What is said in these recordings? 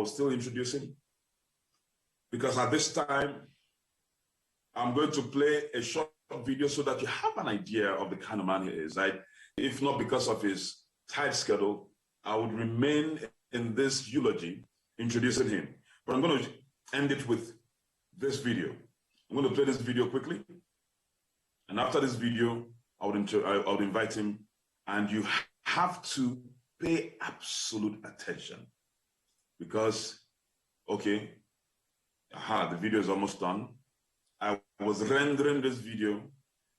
will still introduce him, because at this time, I'm going to play a short video so that you have an idea of the kind of man he is. If not because of his tight schedule, I would remain in this eulogy introducing him. But I'm going to end it with this video. I'm going to play this video quickly. And after this video, I would invite him, and you have to pay absolute attention because, okay, the video is almost done. I was rendering this video,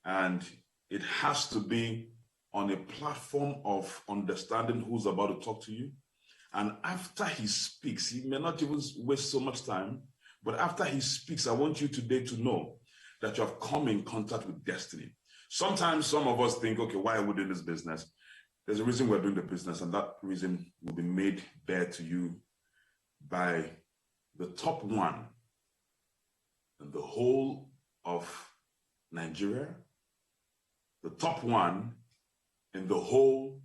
and it has to be on a platform of understanding who's about to talk to you. And after he speaks, he may not even waste so much time, but after he speaks, I want you today to know that you have come in contact with destiny. Sometimes some of us think, okay, why are we doing this business? There's a reason we're doing the business, and that reason will be made bare to you by the top one in the whole of Nigeria, the top one in the whole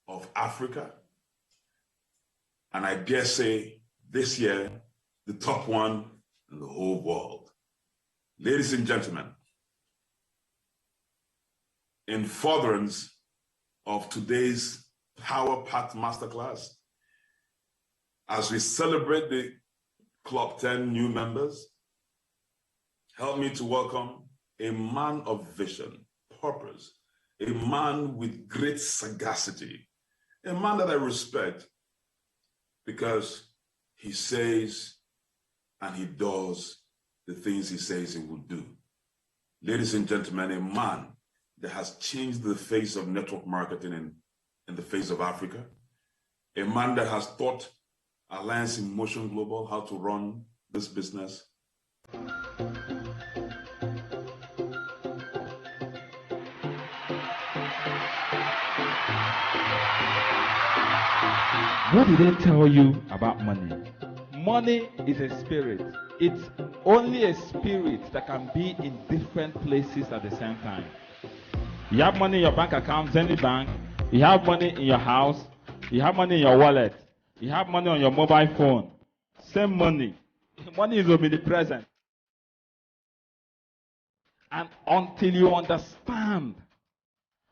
of Africa, and I dare say this year, the top one in the whole world. Ladies and gentlemen, in furtherance of today's power-packed masterclass, as we celebrate the Club 10 new members, help me to welcome a man of vision, purpose, a man with great sagacity, a man that I respect because he says and he does the things he says he will do. Ladies and gentlemen, a man that has changed the face of network marketing in the face of Africa, a man that has taught Alliance in Motion Global how to run this business. What did they tell you about money? Money is a spirit. It's only a spirit that can be in different places at the same time. You have money in your bank account, any bank. You have money in your house. You have money in your wallet. You have money on your mobile phone. Same money. Money is omnipresent. And until you understand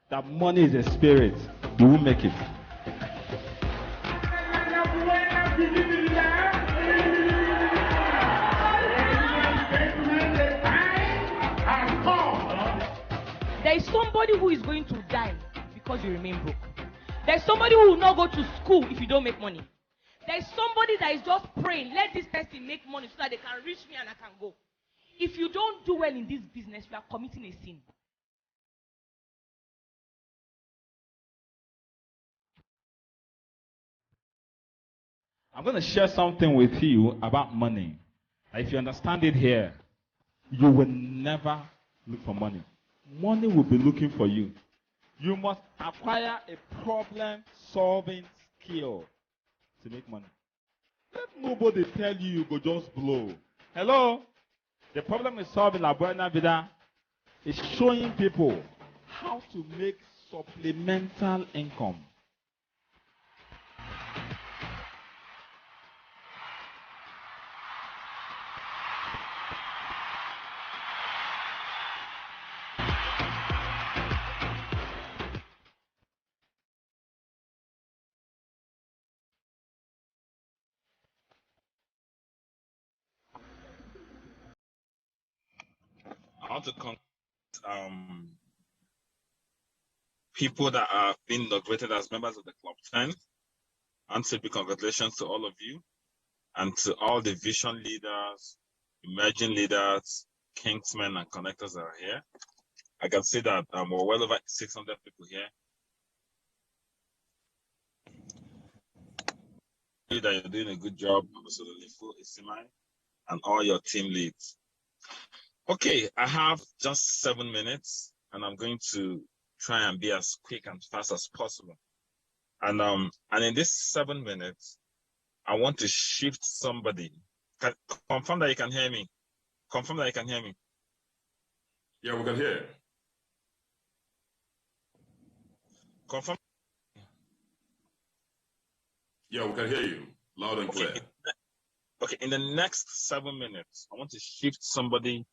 that money is a spirit, you will make it. There is somebody who is going to die because you remain broke. There is somebody who will not go to school if you don't make money. There is somebody that is just praying, let this person make money so that they can reach me and I can go. If you don't do well in this business, you are committing a sin. I'm going to share something with you about money. If you understand it here, you will never look for money. Money will be looking for you. You must acquire a problem-solving skill to make money. Let nobody tell you you go just blow. Hello? The problem is solving Labuena Vida is showing people how to make supplemental income. I want to contact people that have been inaugurated as members of the Club 10 and say big congratulations to all of you and to all the vision leaders, emerging leaders, kingsmen, and connectors that are here. I can see that we're well over 600 people here. That you're doing a good job, absolutely full Isimai, and all your team leads. Okay, I have just 7 minutes, and I'm going to try and be as quick and fast as possible. And in this 7 minutes, I want to shift somebody. Confirm that you can hear me. Confirm that you can hear me. Yeah, we can hear. Confirm. Yeah, we can hear you loud and clear. Okay, in the next 7 minutes, I want to shift somebody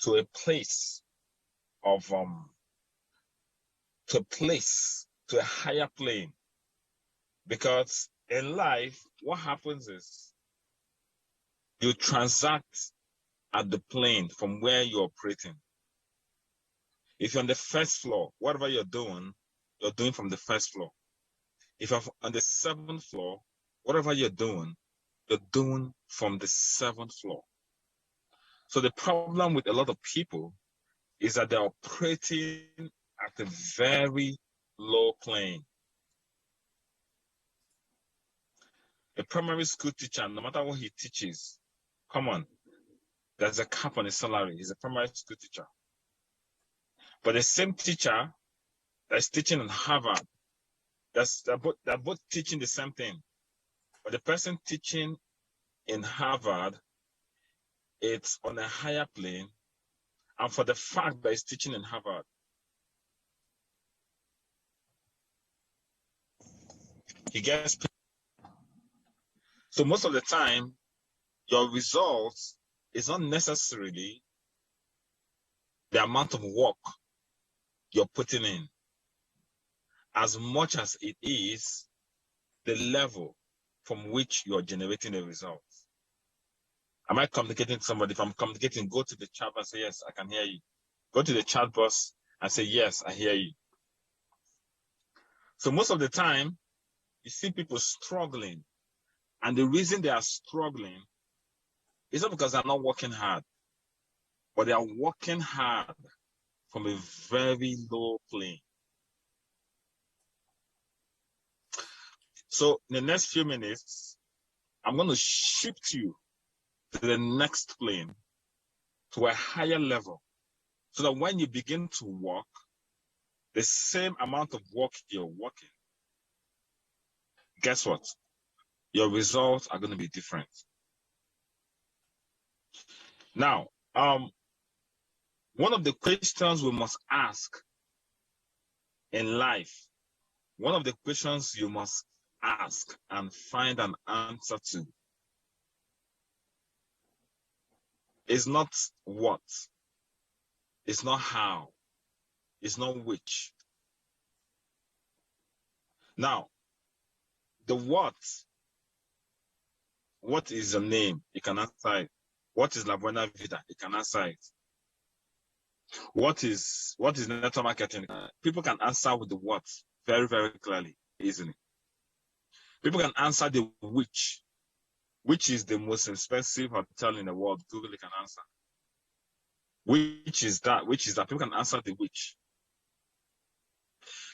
to a place of to a higher plane. Because in life, what happens is you transact at the plane from where you're operating. If you're on the first floor, whatever you're doing from the first floor. If you're on the 7th floor, whatever you're doing from the 7th floor. So the problem with a lot of people is that they're operating at a very low plane. A primary school teacher, no matter what he teaches, come on, there's a cap on his salary. He's a primary school teacher. But the same teacher that's teaching in Harvard, they're both teaching the same thing. But the person teaching in Harvard, it's on a higher plane. And for the fact that he's teaching in Harvard, he gets paid. So most of the time, your results is not necessarily the amount of work you're putting in, as much as it is the level from which you're generating the results. Am I communicating to somebody? If I'm communicating, go to the chat and say, yes, I can hear you. Go to the chat box and say, yes, I hear you. So most of the time, you see people struggling. And the reason they are struggling is not because they're not working hard, but they are working hard from a very low plane. So in the next few minutes, I'm going to shift you to the next plane, to a higher level, so that when you begin to work, the same amount of work you're working, guess what? Your results are going to be different. Now, one of the questions we must ask in life, one of the questions you must ask and find an answer to is not what, it's not how, it's not which. Now, the what is your name? You can answer it. What is Labuena Vida? You can answer it. What is network marketing? People can answer with the what very, very clearly, easily. People can answer the which is the most expensive hotel in the world. Google can answer. Which is that? People can answer the which.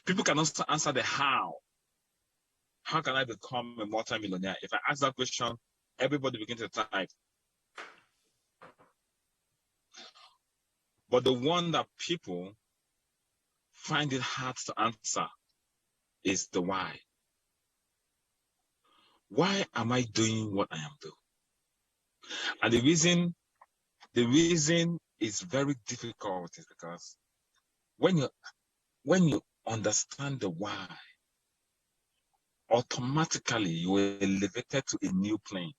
People can also answer the how. How can I become a multi-millionaire? If I ask that question, everybody begins to type. But the one that people find it hard to answer is the why. Why am I doing what I am doing? And the reason is very difficult is because when you understand the why, automatically you are elevated to a new plane.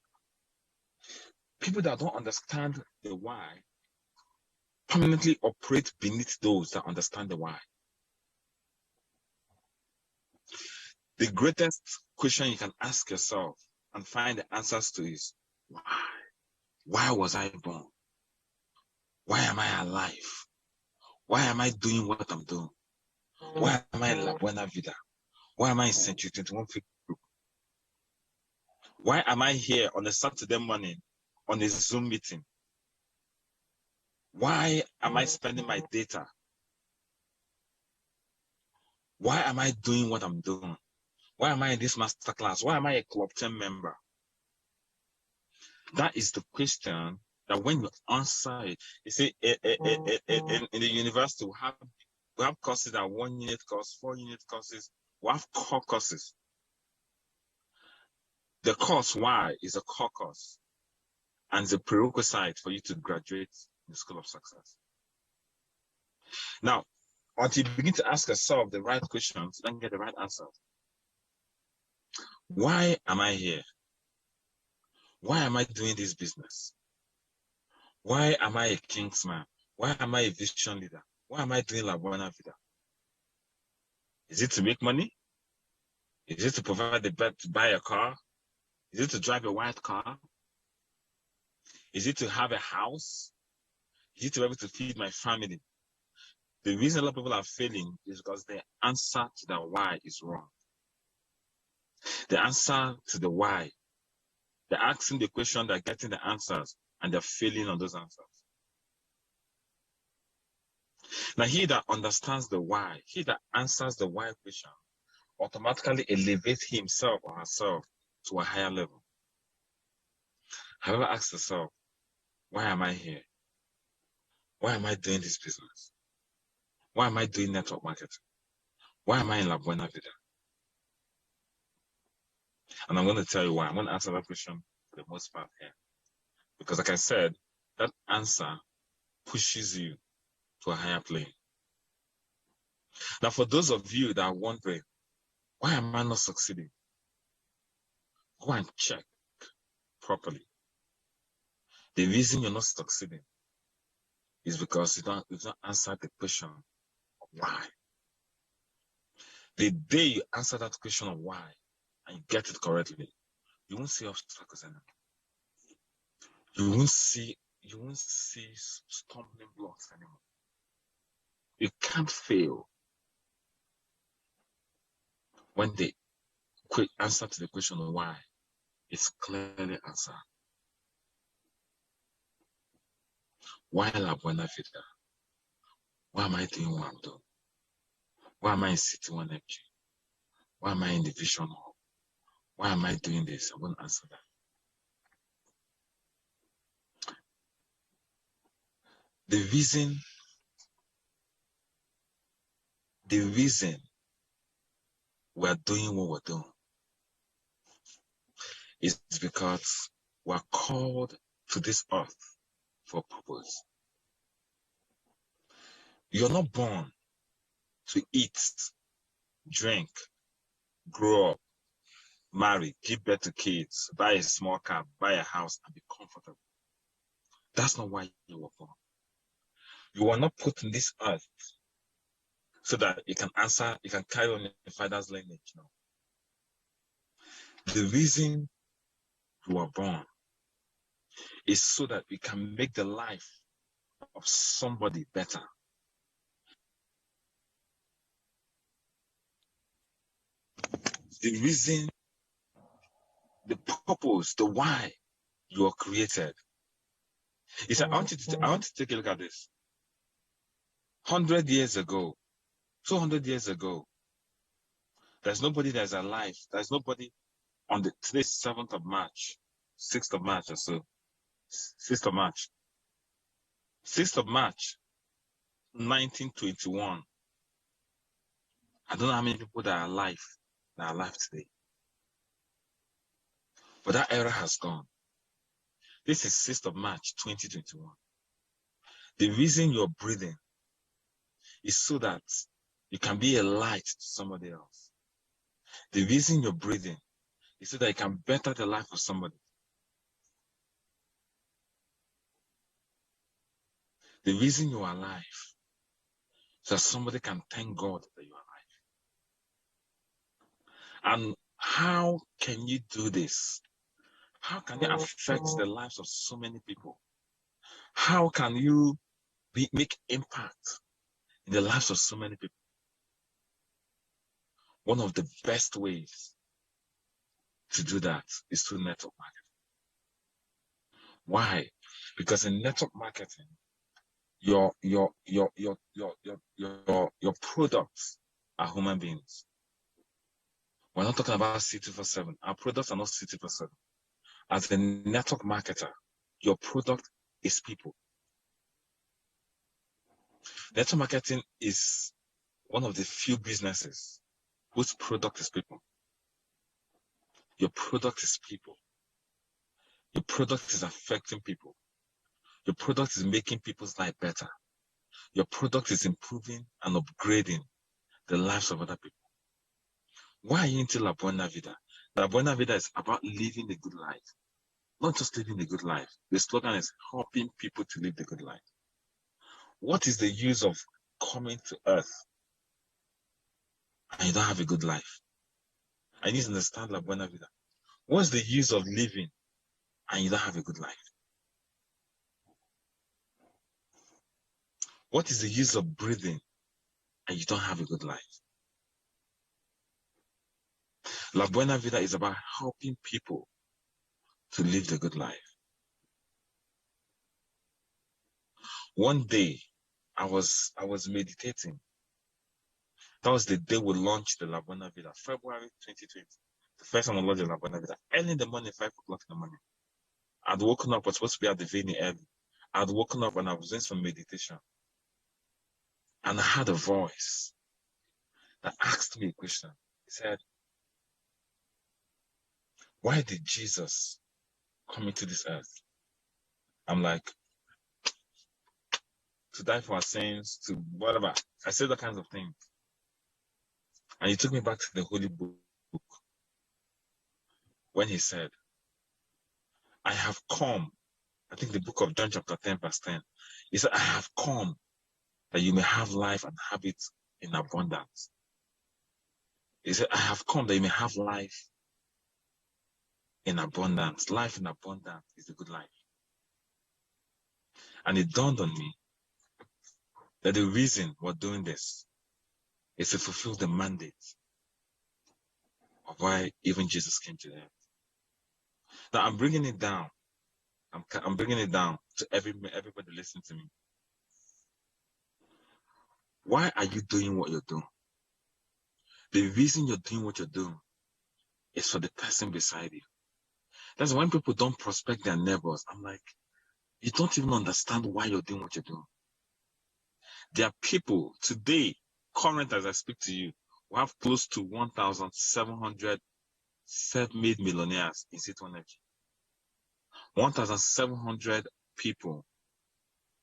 People that don't understand the why permanently operate beneath those that understand the why. The greatest question you can ask yourself and find the answers to is why? Why was I born? Why am I alive? Why am I doing what I'm doing? Why am I in Labuena Vida? Why am I in Century 21 Group? Why am I here on a Saturday morning on a Zoom meeting? Why am I spending my data? Why am I doing what I'm doing? Why am I in this masterclass? Why am I a Club 10 member? That is the question that when you answer it, you see, in the university, we have courses that 1 unit course, 4 unit courses. We have core courses. The course why is a core course and the prerequisite for you to graduate in the School of Success. Now, until you begin to ask yourself the right questions, then get the right answer. Why am I here? Why am I doing this business? Why am I a kingsman? Why am I a vision leader? Why am I doing Labuena Vida? Is it to make money? Is it to provide the bed to buy a car? Is it to drive a white car? Is it to have a house? Is it to be able to feed my family? The reason a lot of people are failing is because the answer to the why is wrong. The answer to the why, they're asking the question, they're getting the answers, and they're failing on those answers. Now, he that understands the why, he that answers the why question, automatically elevates himself or herself to a higher level. However, ask yourself, why am I here? Why am I doing this business? Why am I doing network marketing? Why am I in Labuena Vida? And I'm going to tell you why. I'm going to answer that question for the most part here. Because like I said, that answer pushes you to a higher plane. Now, for those of you that are wondering, why am I not succeeding? Go and check properly. The reason you're not succeeding is because you've not answered the question of why. The day you answer that question of why and you get it correctly, you won't see obstacles anymore. You won't see stumbling blocks anymore. You can't fail when the quick answer to the question of why is clearly answered. Why Labuena Vida? Why am I doing what I'm doing? Why am I in City 1FG? Why am I in the Vision Hub? Why am I doing this? I won't answer that. The reason we're doing what we're doing is because we're called to this earth for a purpose. You're not born to eat, drink, grow up, marry, give birth to kids, buy a small car, buy a house, and be comfortable. That's not why you were born. You were not put in this earth so that you can carry on your father's lineage. No. The reason you were born is so that we can make the life of somebody better. The reason, the purpose, the why you are created. He said, I want to take a look at this. 100 years ago, 200 years ago, there's nobody that's alive. There's nobody on today's 7th of March, 6th of March or so. 6th of March. 6th of March, 1921. I don't know how many people that are alive today. But that era has gone. This is 6th of March, 2021. The reason you're breathing is so that you can be a light to somebody else. The reason you're breathing is so that you can better the life of somebody. The reason you're alive is so that somebody can thank God that you're alive. And how can you do this? How can you affect the lives of so many people? How can you make impact in the lives of so many people? One of the best ways to do that is through network marketing. Why? Because in network marketing, your products are human beings. We're not talking about C247. Our products are not C247. As a network marketer, your product is people. Network marketing is one of the few businesses whose product is people. Your product is people. Your product is affecting people. Your product is making people's life better. Your product is improving and upgrading the lives of other people. Why are you into Labuena Vida? Labuena Vida is about living a good life, not just living a good life. The slogan is helping people to live the good life. What is the use of coming to earth and you don't have a good life? I need to understand Labuena Vida. What's the use of living and you don't have a good life? What is the use of breathing and you don't have a good life? Labuena Vida is about helping people to live the good life. One day, I was meditating. That was the day we launched the Labuena Vida, February 2020. The first time we launched the Labuena Vida, early in the morning, 5 o'clock in the morning. I'd woken up, I was supposed to be at the venue early. I'd woken up and I was doing some meditation. And I had a voice that asked me a question. He said, why did Jesus come into this earth? I'm like, to die for our sins, to whatever. I said that kinds of things. And he took me back to the Holy Book when he said, I have come. I think the book of John chapter 10 verse 10. He said, I have come that you may have life and have it in abundance. He said, I have come that you may have life in abundance. Life in abundance is a good life. And it dawned on me that the reason we're doing this is to fulfill the mandate of why even Jesus came to earth. Now I'm bringing it down. I'm bringing it down to everybody listening to me. Why are you doing what you're doing? The reason you're doing what you're doing is for the person beside you. That's when people don't prospect their neighbors. I'm like, you don't even understand why you're doing what you're doing. There are people today, current as I speak to you, we have close to 1,700 self-made millionaires in City Energy. 1,700 people,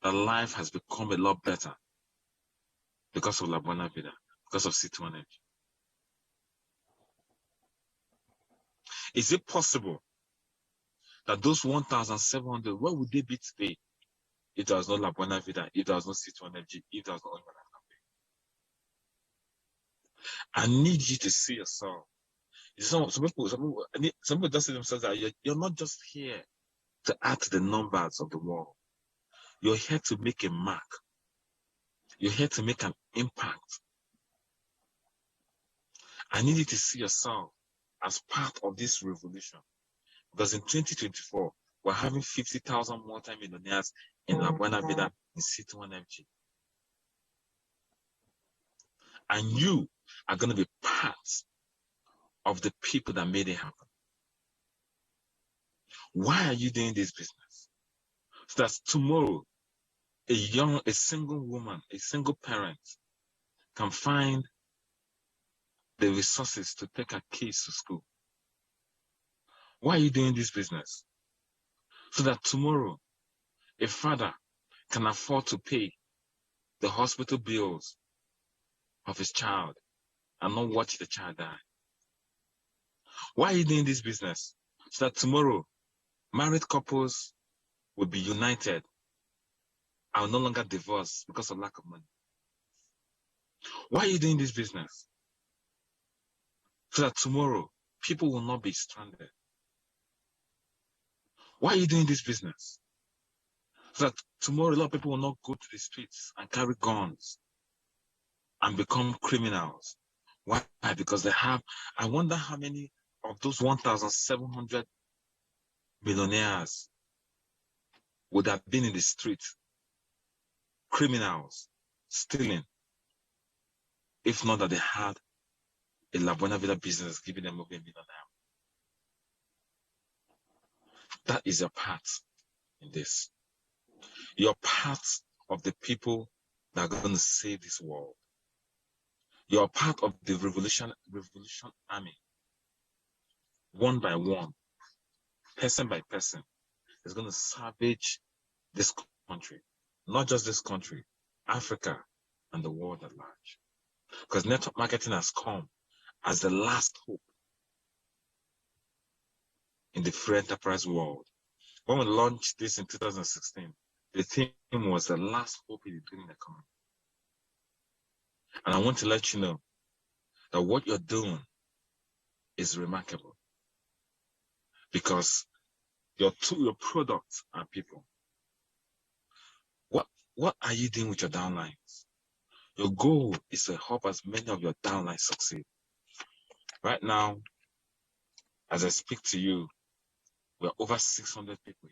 their life has become a lot better because of Labuena Vida, because of City Energy. Is it possible that those 1,700, where would they be today if there was no Labuena Vida, if there was no City Energy, if there was no Oil and I need you to see yourself. Some people just see themselves that you're not just here to add to the numbers of the world. You're here to make a mark. You're here to make an impact. I need you to see yourself as part of this revolution. Because in 2024, we're having 50,000 multi-millionaires in Labuena Vida in City Energy. And you are going to be part of the people that made it happen. Why are you doing this business? So that tomorrow, a single woman, a single parent can find the resources to take her kids to school. Why are you doing this business? So that tomorrow, a father can afford to pay the hospital bills of his child and not watch the child die. Why are you doing this business? So that tomorrow, married couples will be united and will no longer divorce because of lack of money. Why are you doing this business? So that tomorrow, people will not be stranded. Why are you doing this business? So that tomorrow, a lot of people will not go to the streets and carry guns and become criminals. Why? Because they have, I wonder how many of those 1,700 millionaires would have been in the street, criminals, stealing, if not that they had a Labuena Vida business giving them over $1 million. That is your part in this. You're part of the people that are going to save this world. You're part of the revolution army. One by one, person by person, is going to salvage this country. Not just this country, Africa and the world at large. Because network marketing has come as the last hope in the free enterprise world When we launched this in 2016, the theme was the last hope in the green economy. And I want to let you know that what you're doing is remarkable, because your products are people. What are you doing with your downlines? Your goal is to help as many of your downlines succeed. Right now, as I speak to you, we're over 600 people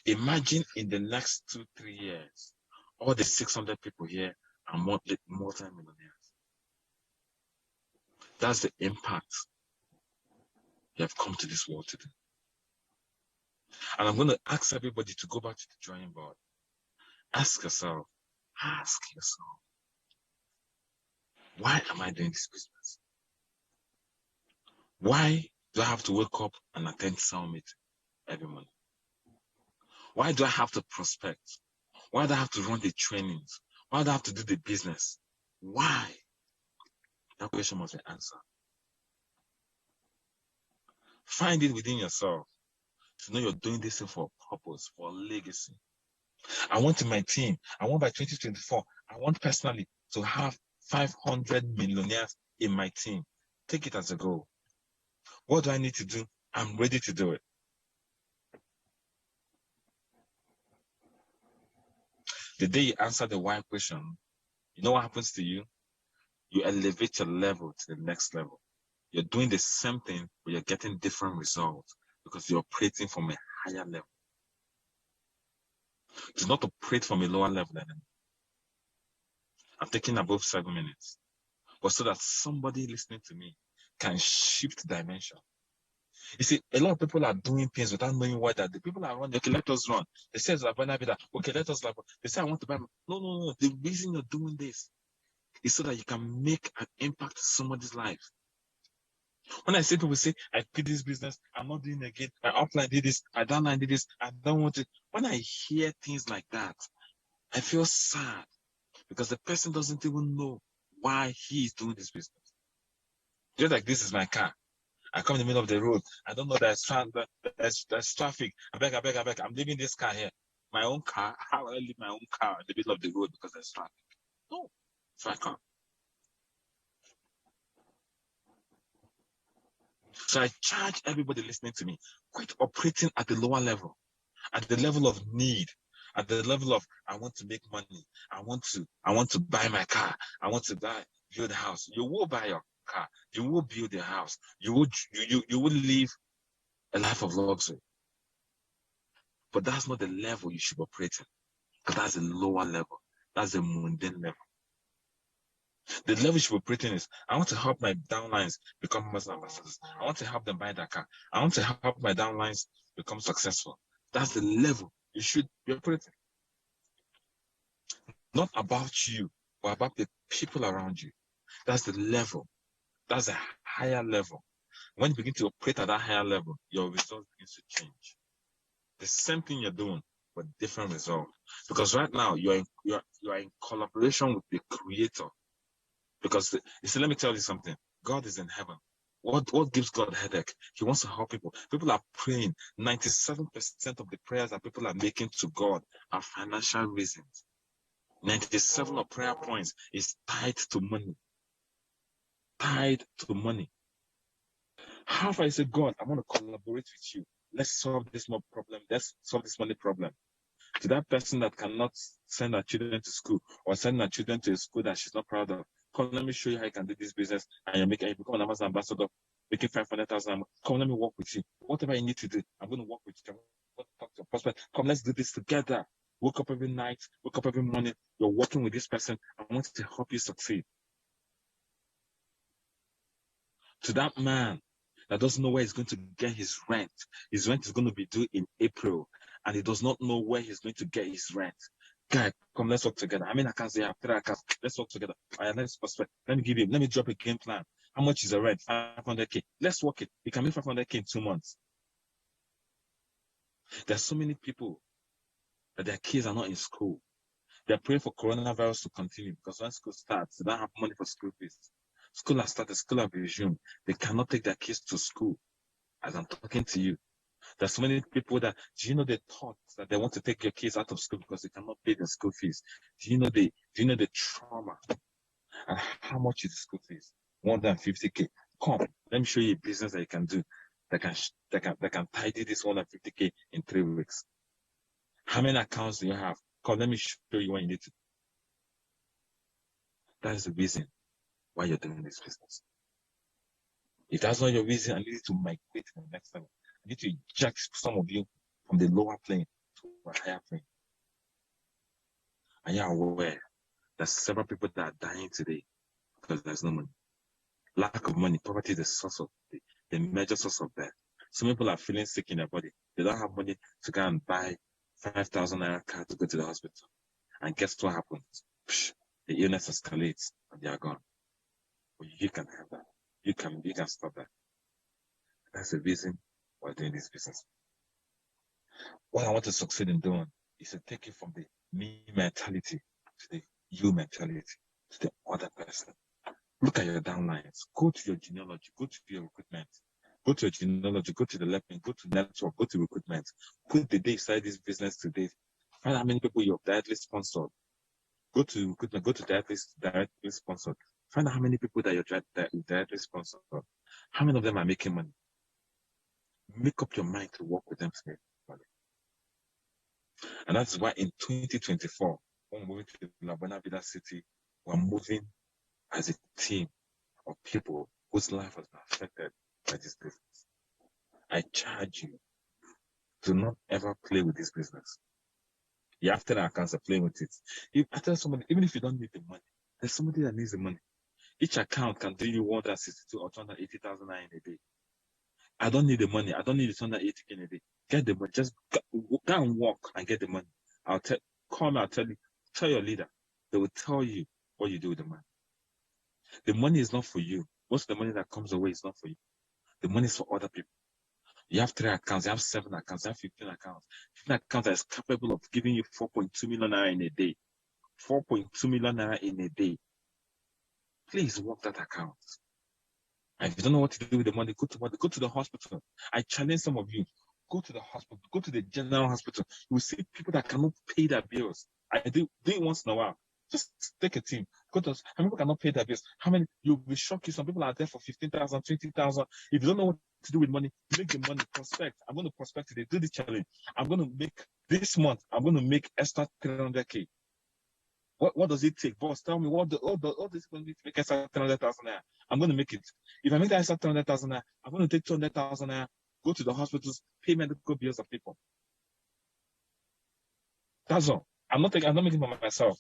here. Imagine in the next 2-3 years, all the 600 people here are multi-millionaires. That's the impact you have come to this world to do. And I'm going to ask everybody to go back to the drawing board. Ask yourself, why am I doing this business? Why do I have to wake up and attend summit every morning? Why do I have to prospect? Why do I have to run the trainings? Why do I have to do the business? Why? That question must be answered. Find it within yourself to know you're doing this thing for a purpose, for a legacy. I want in my team, I want by 2024, I want personally to have 500 millionaires in my team. Take it as a goal. What do I need to do? I'm ready to do it. The day you answer the why question, you know what happens to you? You elevate your level to the next level. You're doing the same thing, but you're getting different results because you're operating from a higher level. Do not operate from a lower level anymore. I'm taking above 7 minutes, but so that somebody listening to me can shift dimension. You see, a lot of people are doing things without knowing why that the people are running. Okay, let us run. They say, Labuena Vida. Okay, let us. They say, I want to buy. No. The reason you're doing this is so that you can make an impact to somebody's life. When I see people say, I quit this business, I'm not doing it again, my upline did this, my downline did this, I don't want it. When I hear things like that, I feel sad because the person doesn't even know why he is doing this business. Just like this is my car. I come in the middle of the road. I don't know there's traffic. I beg. I'm leaving this car here. My own car. How will I leave my own car in the middle of the road because there's traffic? No. So I can't. So I charge everybody listening to me, quit operating at the lower level, at the level of need, at the level of I want to make money. I want to buy my car. I want to build a house. You will buy your car. You will build a house. You will live a life of luxury. But that's not the level you should operate in. Because that's a lower level. That's a mundane level. The level you should be operating is, I want to help my downlines become ambassadors. I want to help them buy that car. I want to help my downlines become successful. That's the level you should be operating. Not about you, but about the people around you. That's the level. That's a higher level. When you begin to operate at that higher level, your results begin to change. The same thing you're doing, but different result. Because right now you are in collaboration with the Creator. Because you see, let me tell you something. God is in heaven. What gives God a headache? He wants to help people. People are praying. 97% of the prayers that people are making to God are financial reasons. 97 of prayer points is tied to money. Tied to money. How if I say, God, I want to collaborate with you. Let's solve this more problem. Let's solve this money problem. To that person that cannot send her children to school or send her children to a school that she's not proud of, come, let me show you how you can do this business and you become an Amazon ambassador, making 500,000. Come, let me work with you. Whatever you need to do, I'm going to work with you. I'm going to talk to your prospect. Come, let's do this together. Wake up every night, wake up every morning. You're working with this person. I want to help you succeed. To that man that doesn't know where he's going to get his rent is going to be due in April, and he does not know where he's going to get his rent. Guy, come, let's work together. I mean, I can't say I have 3 accounts. Let's work together. Let me drop a game plan. How much is the rent? 500K. Let's work it. You can make 500K in 2 months. There's so many people that their kids are not in school. They're praying for coronavirus to continue because when school starts, they don't have money for school fees. School has started, school has resumed. They cannot take their kids to school as I'm talking to you. There's so many people that, do you know the thoughts that they want to take your kids out of school because they cannot pay the school fees? Do you know the trauma? And how much is the school fees? More than 50K. Come, let me show you a business that you can do that can tidy this 150K in 3 weeks. How many accounts do you have? Come, let me show you what you need to do. That is the reason why you're doing this business. If that's not your reason, I need you to migrate to the next level. I need to eject some of you from the lower plane to a higher plane. Are you aware that several people that are dying today because there's no money? Lack of money, poverty is the source of the major source of death. Some people are feeling sick in their body. They don't have money to go and buy 5,000 naira car to go to the hospital. And guess what happens? Psh, the illness escalates and they are gone. But you can have that. You can stop that. That's the reason we're doing this business. What I want to succeed in doing is to take it from the me mentality to the you mentality, to the other person. Look at your downlines. Go to your genealogy. Go to your recruitment. Go to your genealogy. Go to the left wing. Go to network. Go to recruitment. Put the day you started this business today. Find how many people you've directly sponsored. Go to recruitment. Go to directly sponsored. Find out how many people that you're directly sponsored. How many of them are making money? Make up your mind to work with them to make money. And that's why in 2024, when we're moving to Labuena Vida City, we're moving as a team of people whose life has been affected by this business. I charge you to not ever play with this business. You have 10 accounts to play with it. I tell somebody, even if you don't need the money, there's somebody that needs the money. Each account can do you 162 or 280,000 in a day. I don't need the money. I don't need the 280K in a day. Get the money. Just go and walk and get the money. Call me, I'll tell you. Tell your leader. They will tell you what you do with the money. The money is not for you. Most of the money that comes away is not for you. The money is for other people. You have 3 accounts, you have 7 accounts, you have 15 accounts. 15 accounts that is capable of giving you 4.2 million naira in a day. 4.2 million naira in a day. Please work that account. And if you don't know what to do with the money, go to the hospital. I challenge some of you. Go to the hospital, go to the general hospital. You will see people that cannot pay their bills. I do it once in a while. Just take a team. Go to how many people cannot pay their bills? How many? You'll be shocked. Some people are there for 15,000, 20,000. If you don't know what to do with money, make the money. Prospect. I'm going to prospect today. Do this challenge. I'm going to make this month. I'm going to make extra 300K. What does it take, boss? Tell me what this is going to make extra 300,000 naira. I'm going to make it. If I make that extra 300,000 naira, I'm going to take 200,000 naira. Go to the hospitals, pay medical bills of people. That's all. I'm not making it for myself.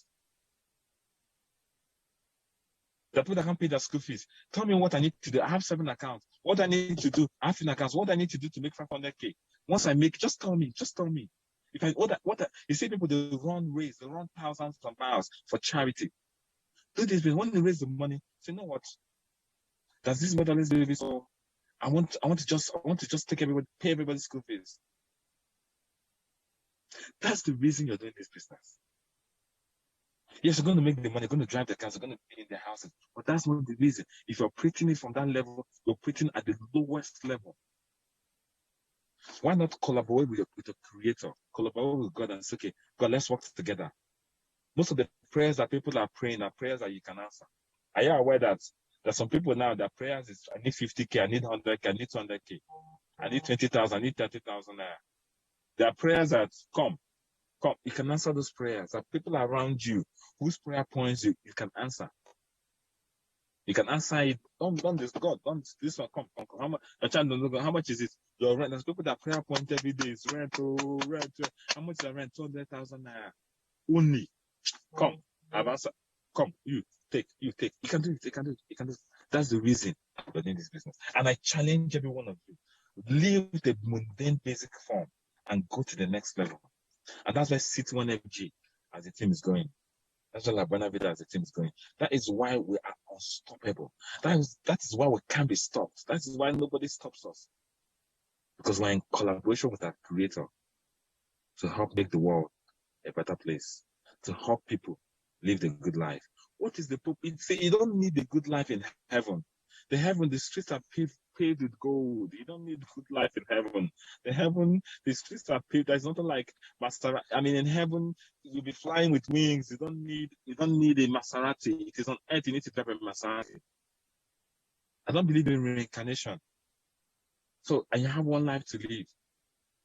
The people that can't pay their school fees. Tell me what I need to do. I have 7 accounts. What I need to do. I have 10 accounts. What I need to do to make 500K. Once I make, just tell me. Just tell me. If I you see people they run thousands of miles for charity. Do this, when they raise the money, say, you know what? Does this matter? Let's do this. So I want to just pay everybody's school fees. That's the reason you're doing this business. Yes, you're going to make the money, you're going to drive the cars, you're going to be in the houses, but that's not the reason. If you're operating it from that level, you're operating at the lowest level. Why not collaborate with the creator? Collaborate with God and say, okay, God, let's work together. Most of the prayers that people are praying are prayers that you can answer. Are you aware that there's some people now that prayers is, I need 50K, I need 100K, I need 200K, I need 20,000, I need 30,000 naira. There are prayers that come, you can answer those prayers. There are people around you whose prayer points you can answer. You can answer it. Don't this God. Don't this one. Come. How much? Your child don't know. How much is it? Your rent. There's people that prayer point every day is rent. Oh, rent. How much is the rent? 200,000 naira. Only. Come. I've answered. Come. You take. You can do it. You can do it. That's the reason we're doing this business. And I challenge every one of you. Leave the mundane basic form and go to the next level. And that's why City1FG as the team is going. That's why Labuena Vida as the team is going. That is why we are unstoppable. That is why we can't be stopped. That is why nobody stops us. Because we're in collaboration with our creator to help make the world a better place, to help people live the good life. What is the purpose? You don't need a good life in heaven. The streets are paved paved with gold. You don't need good life in heaven. The heaven, the streets are paved. There's nothing like Maserati. I mean, in heaven, you'll be flying with wings. You don't need a Maserati. It is on earth, you need to drive a Maserati. I don't believe in reincarnation. So, and you have one life to live.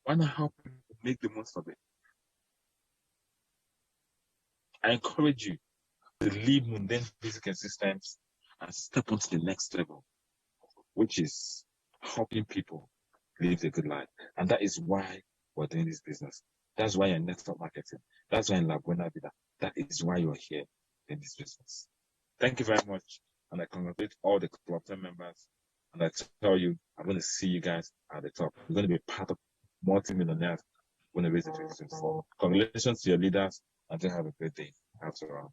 Why not help people make the most of it? I encourage you to leave mundane physical systems and step onto the next level, which is helping people live a good life. And that is why we're doing this business. That's why you're in network marketing. That's why in Labuena Vida. That is why you're here in this business. Thank you very much. And I congratulate all the Club 10 members. And I tell you, I'm going to see you guys at the top. You're going to be part of multi-millionaires when they raise the 2024. Congratulations to your leaders, and to have a great day. After all.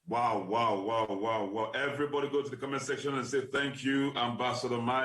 Wow, wow, wow, wow, wow. Everybody go to the comment section and say thank you, Ambassador Mike.